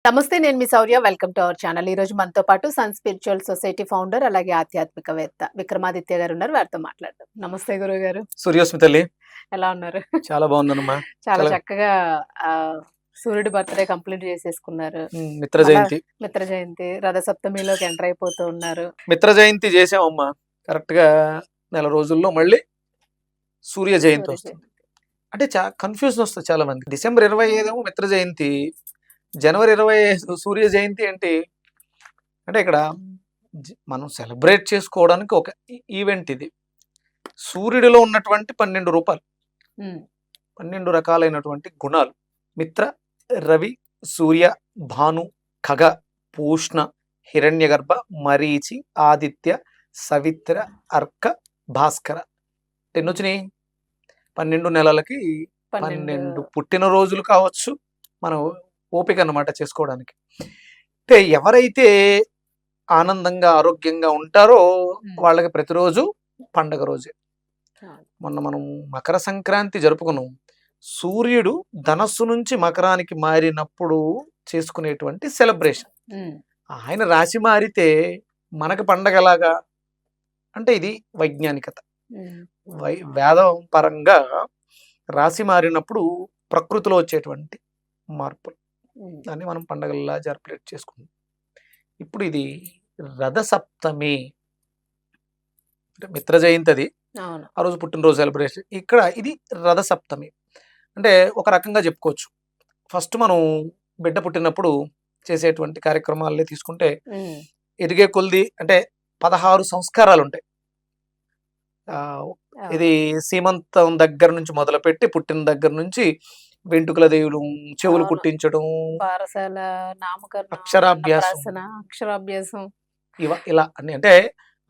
నమస్తే. నేను మీ Shaurya. Welcome to our channel. ఈరోజు మనతో పాటు సన్ స్పిరిచువల్ సొసైటీ ఫౌండర్, అలాగే ఆధ్యాత్మికవేత్త విక్రమాదిత్య గారు ఉన్నారు. వారితో మాట్లాడదాం. నమస్తే గురువుగారు. సూర్యోస్మి తల్లి, ఎలా ఉన్నారు? చాలా బాగున్నానమ్మా. చాలా చక్కగా సూర్యుడి బర్త్‌డే కంప్లీట్ చేసేసుకున్నారు. మిత్ర జయంతి. మిత్ర జయంతి, రథసప్తమిలోకి ఎంటర్ అయిపోతూ ఉన్నారు. మిత్ర జయంతి చేసామమ్మా. కరెక్ట్ గా నెల రోజుల్లో మళ్ళీ సూర్య జయంతి వస్తుంది. అంటే కన్ఫ్యూజన్ వస్తుంది చాలా మంది. డిసెంబర్ 25 ఏమో మిత్ర జయంతి, జనవరి 25 సూర్య జయంతి ఏంటి అంటే ఇక్కడ మనం సెలబ్రేట్ చేసుకోవడానికి ఒక ఈవెంట్ ఇది. సూర్యుడిలో ఉన్నటువంటి 12 రూపాలు, 12 రకాలైనటువంటి గుణాలు: మిత్ర, రవి, సూర్య, భాను, ఖగ, పూష్ణ, హిరణ్యగర్భ, మరీచి, ఆదిత్య, సవిత్ర, అర్క, భాస్కర. ఎన్ని వచ్చినాయి? 12 నెలలకి 12 పుట్టినరోజులు కావచ్చు. మనం ఓపిక అన్నమాట చేసుకోవడానికి. అంటే ఎవరైతే ఆనందంగా ఆరోగ్యంగా ఉంటారో వాళ్ళకి ప్రతిరోజు పండగ రోజే. మొన్న మనం మకర సంక్రాంతి జరుపుకున్నాం. సూర్యుడు ధనస్సు నుంచి మకరానికి మారినప్పుడు చేసుకునేటువంటి సెలబ్రేషన్. ఆయన రాశి మారితే మనకు పండగలాగా అంటే ఇది వైజ్ఞానికత. వేదం పరంగా రాశి మారినప్పుడు ప్రకృతిలో వచ్చేటువంటి మార్పులు, దాన్ని మనం పండగల్లా సెలబ్రేట్ చేసుకుంటాం. ఇప్పుడు ఇది రథసప్తమి అంటే మిత్ర జయంతి, అది ఆ రోజు పుట్టినరోజు సెలబ్రేషన్. ఇక్కడ ఇది రథసప్తమి అంటే ఒక రకంగా చెప్పుకోవచ్చు. ఫస్ట్ మనం బిడ్డ పుట్టినప్పుడు చేసేటువంటి కార్యక్రమాలే తీసుకుంటే ఎదిగే కొలిది అంటే 16 సంస్కారాలు ఉంటాయి. ఇది సీమంతం దగ్గర నుంచి మొదలుపెట్టి పుట్టిన దగ్గర నుంచి వెంట్రుకల దేవులు, చెవులు కుట్టించడం, అక్షరాభ్యాసం ఇలా అన్ని. అంటే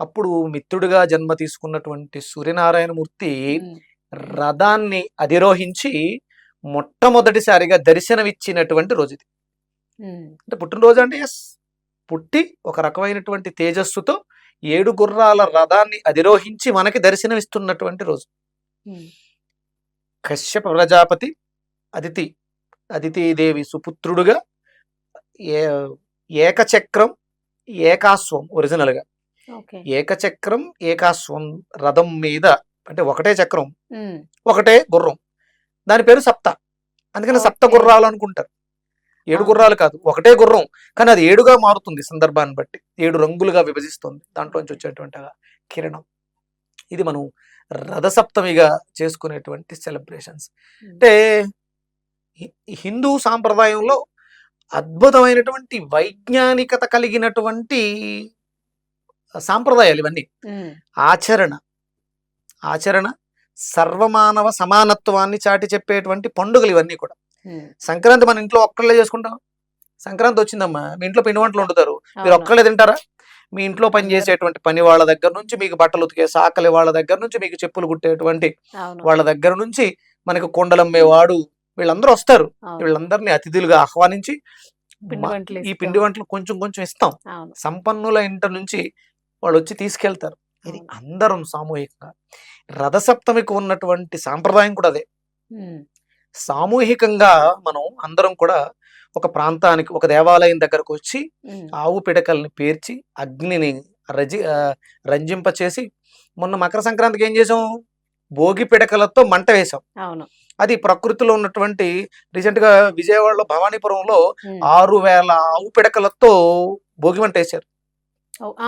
అప్పుడు మిత్రుడిగా జన్మ తీసుకున్నటువంటి సూర్యనారాయణమూర్తి రథాన్ని అధిరోహించి మొట్టమొదటిసారిగా దర్శనమిచ్చినటువంటి రోజు ఇది. అంటే పుట్టినరోజు అంటే పుట్టి ఒక రకమైనటువంటి తేజస్సుతో 7 గుర్రాల రథాన్ని అధిరోహించి మనకి దర్శనమిస్తున్నటువంటి రోజు. కశ్యప ప్రజాపతి అదితిదేవి సుపుత్రుడుగా ఏకచక్రం ఏకాశ్వం, ఒరిజినల్ గా ఏకచక్రం ఏకాశ్వం రథం మీద, అంటే ఒకటే చక్రం ఒకటే గుర్రం, దాని పేరు సప్త. అందుకని సప్త గుర్రాలు అనుకుంటారు. 7 గుర్రాలు కాదు, ఒకటే గుర్రం, కానీ అది 7గా మారుతుంది సందర్భాన్ని బట్టి. 7 రంగులుగా విభజిస్తుంది, దాంట్లోంచి వచ్చేటువంటి కిరణం. ఇది మనం రథసప్తమిగా చేసుకునేటువంటి సెలబ్రేషన్స్. అంటే హిందూ సాంప్రదాయంలో అద్భుతమైనటువంటి వైజ్ఞానికత కలిగినటువంటి సాంప్రదాయాలు ఇవన్నీ. ఆచరణ సర్వమానవ సమానత్వాన్ని చాటి చెప్పేటువంటి పండుగలు ఇవన్నీ కూడా. సంక్రాంతి మన ఇంట్లో ఒక్కళ్ళే చేసుకుంటాం. సంక్రాంతి వచ్చిందమ్మా, మీ ఇంట్లో పిండి వంటలు వండుతారు, మీరు ఒక్కళ్ళే తింటారా? మీ ఇంట్లో పనిచేసేటువంటి పని వాళ్ళ దగ్గర నుంచి, మీకు బట్టలు ఉతికే సాకలి వాళ్ళ దగ్గర నుంచి, మీకు చెప్పులు కుట్టేటువంటి వాళ్ళ దగ్గర నుంచి, మనకు కొండలమ్మేవాడు, వీళ్ళందరూ వస్తారు. వీళ్ళందరినీ అతిథులుగా ఆహ్వానించి ఈ పిండి వంటలు కొంచెం కొంచెం ఇస్తాం. సంపన్నుల ఇంట నుంచి వాళ్ళు వచ్చి తీసుకెళ్తారు. ఇది అందరం సామూహికంగా. రథసప్తమికి ఉన్నటువంటి సాంప్రదాయం కూడా అదే. సామూహికంగా మనం అందరం కూడా ఒక ప్రాంతానికి, ఒక దేవాలయం దగ్గరకు వచ్చి ఆవు పిడకల్ని పేర్చి అగ్నిని రంజింపచేసి, మొన్న మకర సంక్రాంతికి ఏం చేసాం? భోగి పిడకలతో మంట వేసాం. అది ప్రకృతిలో ఉన్నటువంటి, రీసెంట్ గా విజయవాడలో భవానీపురంలో 6000 ఆవు పిడకలతో భోగి మంట వేశారు.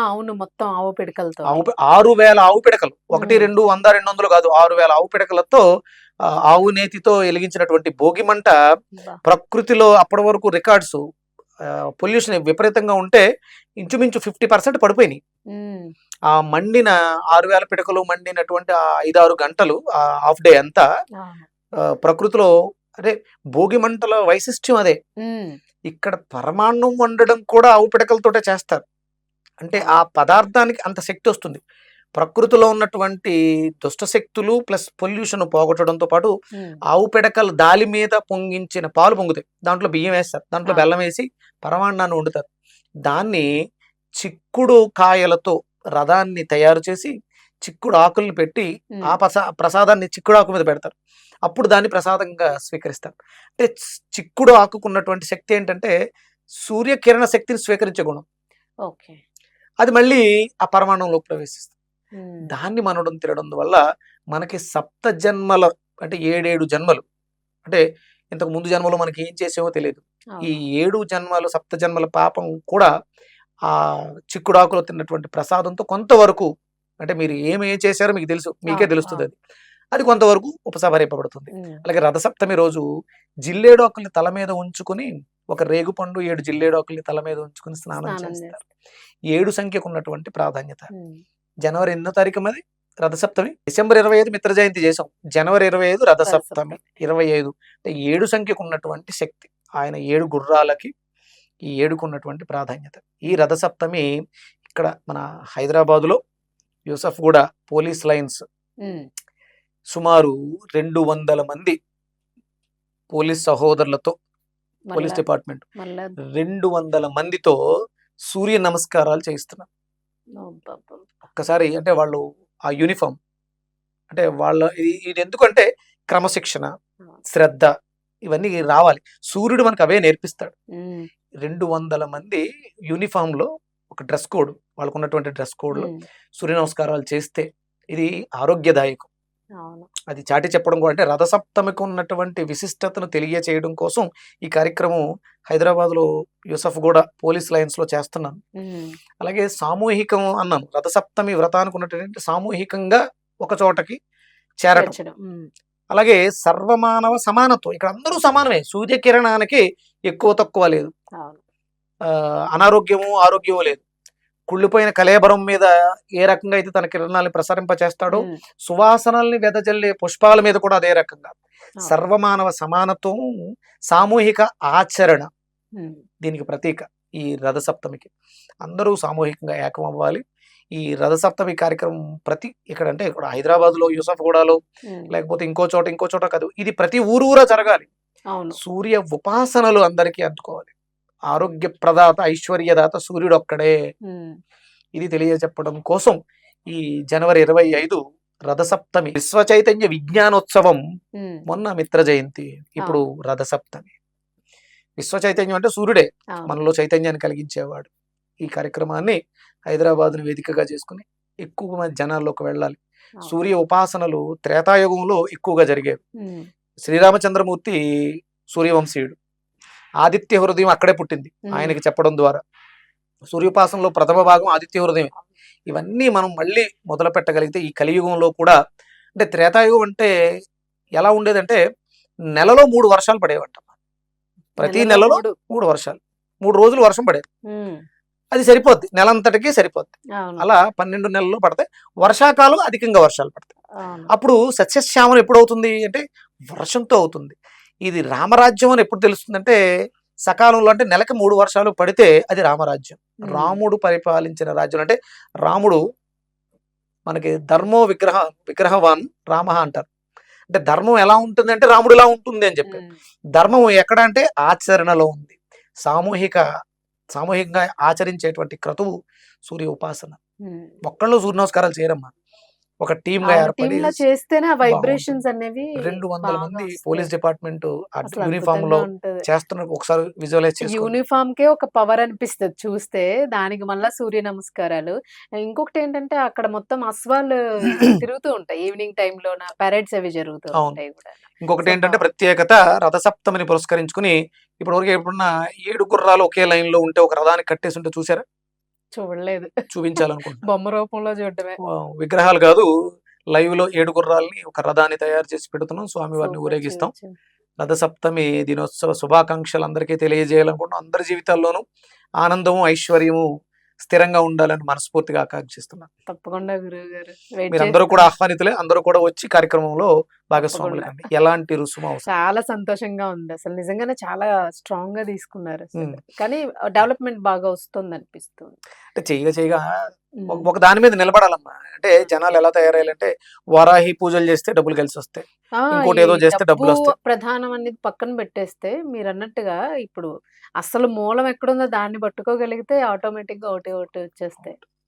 అవును, మొత్తం ఆవు పిడకలతో 6000 ఆవు పిడకలు, 1, 2, 100, 200 కాదు, 6000 ఆవు పిడకలతో ఆవు నేతితో వెలిగించినటువంటి భోగి మంట ప్రకృతిలో అప్పటి వరకు రికార్డ్స్ పొల్యూషన్ విపరీతంగా ఉంటే ఇంచుమించు 50% పడిపోయినాయి. ఆ మండిన 6000 పిడకలు మండినటువంటి 5-6 గంటలు, హాఫ్ డే అంతా ప్రకృతిలో. అదే భోగి మంటల వైశిష్ట్యం అదే. ఇక్కడ పరమాన్నం వండడం కూడా ఆవు పిడకలతోటే చేస్తారు. అంటే ఆ పదార్థానికి అంత శక్తి వస్తుంది. ప్రకృతిలో ఉన్నటువంటి దుష్ట శక్తులు ప్లస్ పొల్యూషన్ పోగొట్టడంతో పాటు ఆవు పిడకలు దాలి మీద పొంగించిన పాలు పొంగుతాయి. దాంట్లో బియ్యం వేస్తారు, దాంట్లో బెల్లం వేసి పరమాన్నాన్ని వండుతారు. దాన్ని చిక్కుడు కాయలతో రథాన్ని తయారు చేసి చిక్కుడు ఆకుల్ని పెట్టి ఆ ప్రసాదాన్ని చిక్కుడు ఆకు మీద పెడతారు. అప్పుడు దాన్ని ప్రసాదంగా స్వీకరిస్తారు. అంటే చిక్కుడు ఆకుకున్నటువంటి శక్తి ఏంటంటే సూర్యకిరణ శక్తిని స్వీకరించే గుణం. ఓకే. అది మళ్ళీ ఆ పరమాణువులోకి ప్రవేశిస్తుంది. హ్మ్. దాన్ని మనడం తినడం వల్ల మనకి సప్త జన్మల అంటే 7 జన్మలు అంటే ఇంతకు ముందు జన్మలో మనకి ఏం చేసామో తెలియదు. ఈ అవును. 7 జన్మలు సప్త జన్మల పాపం కూడా ఆ చిక్కుడాకులో తిన్నటువంటి ప్రసాదంతో కొంతవరకు అంటే మీరు ఏం చేశారో మీకు తెలుసు, మీకే అవును. తెలుస్తుంది అవును. అది. అది కొంతవరకు ఉపసంహరింపబడుతుంది. హ్మ్. అలాగే రథసప్తమి రోజు జిల్లేడాకుల్ని తల మీద ఉంచుకుని ఒక రేగుపండు 7 జిల్లేడాకుల్ని తల మీద ఉంచుకుని స్నానం స్నానం చేస్తారు. చేస్తారు. 7 సంఖ్యకు ఉన్నటువంటి ప్రాధాన్యత. హ్మ్. జనవరి 8వ తారీఖు మరి రథసప్తమి. డిసెంబర్ 25 మిత్ర జయంతి చేసాం. జనవరి 25 రథసప్తమి. రథసప్తమి. 25 అంటే 7 సంఖ్యకు ఉన్నటువంటి శక్తి. ఆయన 7 గుర్రాలకి ఈ 7కు ఉన్నటువంటి ప్రాధాన్యత. ఈ రథసప్తమి ఇక్కడ మన హైదరాబాదులో యూసఫ్గూడ పోలీస్ లైన్స్ హ్మ్. సుమారు 200 మంది పోలీస్ సహోదరులతో పోలీస్ మళ్ళా డిపార్ట్మెంట్ మళ్ళా 200 మందితో సూర్య నమస్కారాలు చేయిస్తున్నారు. అబ్బబ్బబ్బా! ఒక్కసారి అంటే వాళ్ళు ఆ యూనిఫామ్ అంటే వాళ్ళ ఇది ఎందుకంటే క్రమశిక్షణ, ఆ! శ్రద్ధ ఇవన్నీ రావాలి. సూర్యుడు మనకు అవే నేర్పిస్తాడు. హ్మ్. 200 మంది యూనిఫామ్‌లో ఒక డ్రెస్ కోడ్ వాళ్ళకున్నటువంటి డ్రెస్ కోడ్‌లో హ్మ్. సూర్య నమస్కారాలు చేస్తే ఇది ఆరోగ్యదాయకం. అవును. అది చాటి చెప్పడం కూడా అంటే రథసప్తమికి ఉన్నటువంటి విశిష్టతను తెలియచేయడం కోసం ఈ కార్యక్రమం హైదరాబాద్‌లో యూసఫ్గూడ పోలీస్ లైన్స్‌లో చేస్తున్నాను. హ్మ్. అలాగే సామూహికం అన్నాను. రథసప్తమి వ్రతానికి ఉన్నటువంటి సామూహికంగా ఒక చోటకి చేరటం. చేర్చడం. హ్మ్. అలాగే సర్వమానవ సమానత్వం. ఇక్కడ అందరూ సమానమే. సూర్యకిరణానికి ఎక్కువ తక్కువ లేదు. అవును. అనారోగ్యము, ఆరోగ్యము లేదు. కుళ్ళిపోయిన కళేబరం మీద ఏ రకంగా అయితే తన కిరణాల్ని ప్రసరింపచేస్తాడో, హ్మ్. సువాసనల్ని వెదజల్లే పుష్పాల మీద కూడా అదే రకంగా. అవును. సర్వమానవ సమానత్వం, సామూహిక ఆచరణ హ్మ్. దీనికి ప్రతీక ఈ రథసప్తమికి. అందరూ సామూహికంగా ఏకం అవ్వాలి. ఈ రథసప్తమి కార్యక్రమం ఇక్కడ హైదరాబాద్‌లో, యూసఫ్‌గూడలో హ్మ్. లేకపోతే ఇంకో చోట కాదు. ఇది ప్రతి ఊరూరా జరగాలి. అవును. సూర్య ఉపాసనలు అందరికీ అందుకోవాలి. ఆరోగ్య ప్రదాత, ఐశ్వర్యదాత సూర్యుడొక్కడే. హ్మ్. ఇది తెలియజెప్పడం కోసం ఈ జనవరి 25 రథసప్తమి. విశ్వ చైతన్య విజ్ఞానోత్సవం హ్మ్. మొన్న మిత్ర జయంతి. ఇప్పుడు అవును. రథసప్తమి. విశ్వ చైతన్యం అంటే సూర్యుడే అవును. మనలో చైతన్యాన్ని కలిగించేవాడు. ఈ కార్యక్రమాన్ని హైదరాబాద్‌ను వేదికగా చేసుకొని ఎక్కువ మంది జనాల్లోకి వెళ్ళాలి. అవును. సూర్య ఉపాసనలు త్రేతాయుగంలో ఎక్కువగా జరిగేవి. హ్మ్. శ్రీరామచంద్రమూర్తి సూర్యవంశీయుడు. ఆదిత్య హృదయం అక్కడే పుట్టింది హ్మ్. ఆయనకి చెప్పడం ద్వారా. సూర్యోపాసనలో ప్రథమ భాగం ఆదిత్య హృదయమే. ఇవన్నీ మనం మళ్ళీ మొదలు పెట్టగలిగితే ఈ కలియుగంలో కూడా అంటే త్రేతాయుగం అంటే ఎలా ఉండేదంటే నెలలో 3 వర్షాలు పడేవంట. ప్రతి నెలలో నెలలో 3. 3 వర్షాలు. 3 రోజులు వర్షం పడేది. హ్మ్. అది సరిపోద్ది. నెలంతటికి సరిపోద్ది. అవును. అలా 12 నెలల్లో పడతాయి. వర్షాకాలం అధికంగా వర్షాలు పడతాయి. అవును. అప్పుడు సస్యశ్యామలం ఎప్పుడవుతుంది అంటే వర్షంతో అవుతుంది. ఇది రామరాజ్యం అని ఎప్పుడు తెలుస్తుందంటే సకాలంలో అంటే నెలకి 3 వర్షాలు పడితే అది రామరాజ్యం. హ్మ్. రాముడు పరిపాలించిన రాజ్యం అంటే రాముడు మనకి విగ్రహవాన్ రామః అంటారు. అంటే ధర్మం ఎలా ఉంటుందంటే రాముడు ఇలా ఉంటుంది అని చెప్పారు. హ్మ్. ధర్మం ఎక్కడ అంటే ఆచరణలో ఉంది. సామూహికంగా ఆచరించేటువంటి క్రతువు సూర్య ఉపాసన. హ్మ్. ఒక్కళ్ళు సూర్య నమస్కారాలు చేయరమ్మా. ఒక టీమ్‌గా అవును. ఏర్పడి టీమ్‌లా చేస్తేనే ఆ బాగుంటుంది. వైబ్రేషన్స్ అనేవి 200 బాగా మంది వస్తాయి. పోలీస్ డిపార్ట్‌మెంట్ అసలు యూనిఫామ్‌లో అద్భుతంగా ఉంటది. చేస్తున్నారు. ఒకసారి విజువలైజ్ చేసుకోండి. యూనిఫామ్‌కే ఒక పవర్ అనిపిస్తది చూస్తే. దానికి మళ్ళా సూర్య నమస్కారాలు. ఇంకొకటేంటంటే అక్కడ మొత్తం అశ్వాలు తిరుగుతూ ఉంటాయి. ఈవినింగ్ టైమ్‌లోన పరేడ్స్ అవి జరుగుతూ అవును. ఉంటాయి గూడా. ఇంకొకటి సో, ఏంటంటే ప్రత్యేకత రథసప్తమిని పురస్కరించుకుని ఇప్పటివరకు ఎప్పుడన్నా 7 గుర్రాలు ఒకే లైన్‌లో ఉంటే ఒక రథానికి కట్టేసి ఉంటే చూసారా? చూడలేదు. చూపించాలనుకుంటున్నా. బొమ్మ రూపంలో చూడడమే. విగ్రహాలు కాదు లైవ్‌లో 7 గుర్రాల్ని ఒక రథాన్ని తయారు చేసి పెడుతున్నాం. స్వామివారిని సూపర్. ఊరేగిస్తాం. రథసప్తమి దినోత్సవ శుభాకాంక్షలు అందరికీ తెలియజేయాలనుకుంటున్నాం. అందరి జీవితాల్లోనూ ఆనందము, ఐశ్వర్యము స్థిరంగా ఉండాలని మనస్ఫూర్తిగా ఆకాంక్షిస్తున్నాను. తప్పకుండా గురువుగారు. వెయిట్ మీరందరూ కూడా చేస్తాను. ఆహ్వానితులే. అందరూ కూడా వచ్చి కార్యక్రమంలో భాగస్వాములు తప్పకుండా. కండి. ఎలాంటి రుసుము అవసరం. చాలా సంతోషంగా ఉంది. అసలు నిజంగానే చాలా స్ట్రాంగ్‌గా తీసుకున్నారసలు. హ్మ్. కానీ డెవలప్‌మెంట్ బాగా వస్తుందనిపిస్తుంది. అంటే చేయగా హ్మ్. ఒక దాని మీద నిలబడాలమ్మా. అంటే జనాలు ఎలా తయారయ్యాలంటే వారాహి పూజలు చేస్తే డబ్బులు కలిసొస్తాయి. ఆ! ఈ ఇంకోటేదో చేస్తే డబ్బు డబ్బులొస్తాయి. ప్రధానం అనేది పక్కన పెట్టేస్తే మీరన్నట్టుగా ఇప్పుడు అసలు మూలం ఎక్కడుందో దాన్ని పట్టుకోగలిగితే ఆటోమేటిక్‌గా ఒకటి ఒకటి వచ్చేస్తాయి.